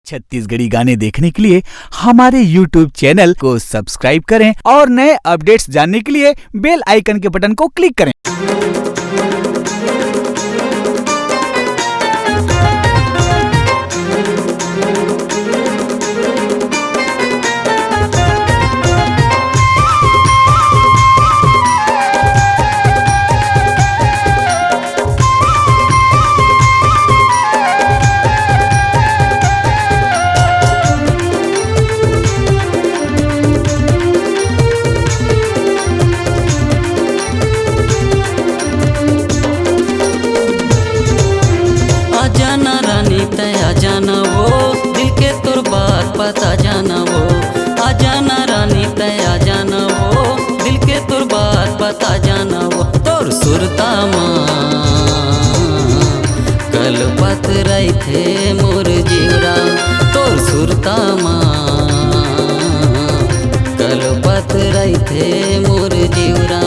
छत्तीसगढ़ी गाने देखने के लिए हमारे YouTube चैनल को सब्सक्राइब करें और नए अपडेट्स जानने के लिए बेल आइकन के बटन को क्लिक करें। आ जाना वो दिल के तोर बात पता जाना वो आ जाना रानी तय आ जाना वो दिल के तोर बात पता जाना वो तोर सुरता माँ कल पत रही थे मोर जीवरा तोर सुरता माँ कल पत रही थे मोर जीवरा।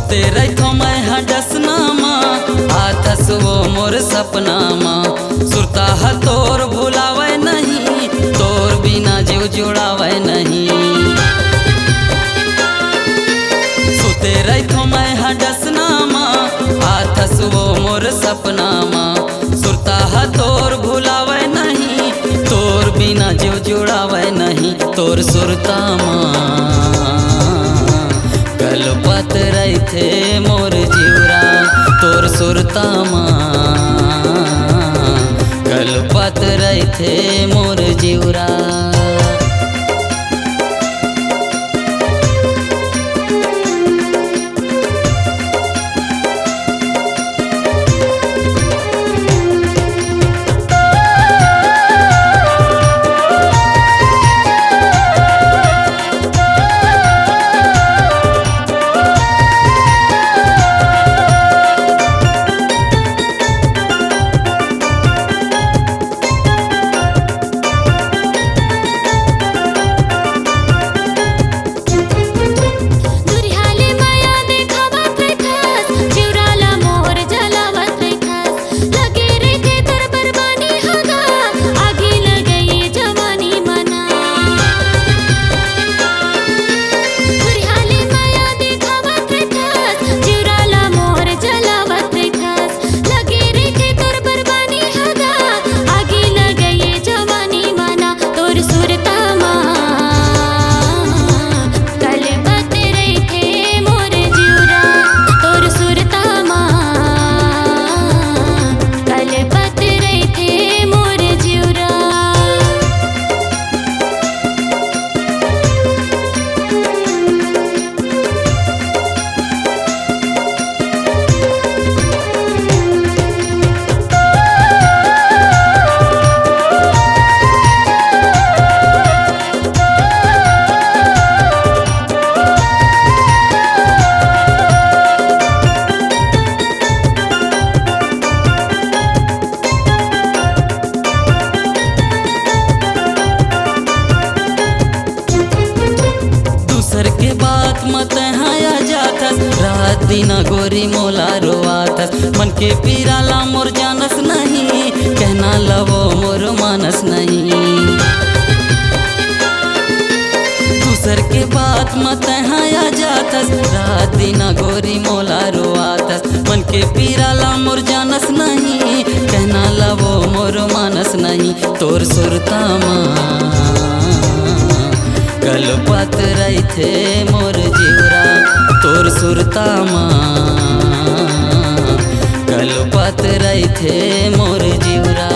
तेरे तो मैं हडसना माँ आथस वो मोर सपना माँ सुरता है तोर भुलावे नहीं तोर बिना जीव जुड़ावे नहीं सुते रही तो मैं हडसना माँ आथस वो मोर सपना माँ सुरता है तोर भुलावे नहीं तोर बिना जीव जुड़ावे नहीं तोर सुरता माँ कल पत रही थे मोर जीवरा तोर सुरता माँ कल पत रही थे मोर जीवरा। के बात मत हाया जाथस रात दिन गोरी मोला रोवाथस मन के पीराला मोर जानस नहीं कहना लवो मोर मानस नहीं दूसर के बात बात मत आ जातस, रात दिना गोरी मोला रोआतस। मन के पीराला मोर जानस नहीं, कहना ला वो मोर मानस नहीं। तोर सुरता कल पत रही थे मोर जीवरा, तोर सुरता कल पत रही थे मोर जीवरा।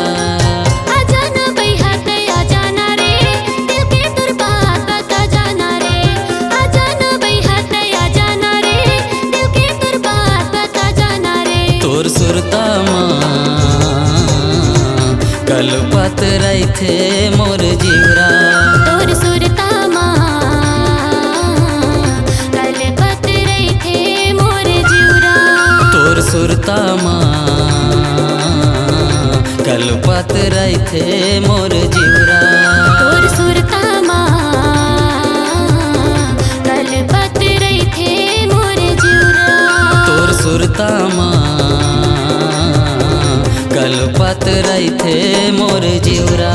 तोर सुरता कल पत रही थे मोर जीवरा, तोर सुरता कल पत रही थे मोर जीवरा। तोर सुरता कल पत रही थे मोर जीवरा। तोर सुरता कल पत रही थे मोर जीवरा। तोर सुरता कल पत रही थे मोर जीवरा।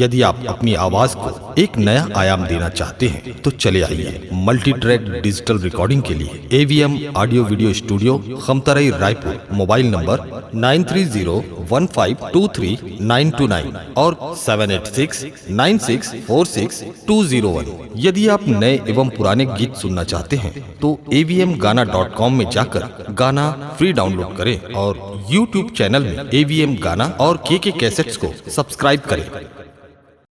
यदि आप अपनी आवाज को एक नया आयाम देना चाहते हैं तो चले आइए मल्टी ट्रैक डिजिटल रिकॉर्डिंग के लिए AVM audio video studio Khamtarai Raipur. Mobile number 9301523929 और 7869646201। यदि आप नए एवं पुराने गीत सुनना चाहते हैं तो avmgana.com में जाकर गाना फ्री डाउनलोड करें और YouTube चैनल में AVM गाना और KK कैसेट्स को सब्सक्राइब करें।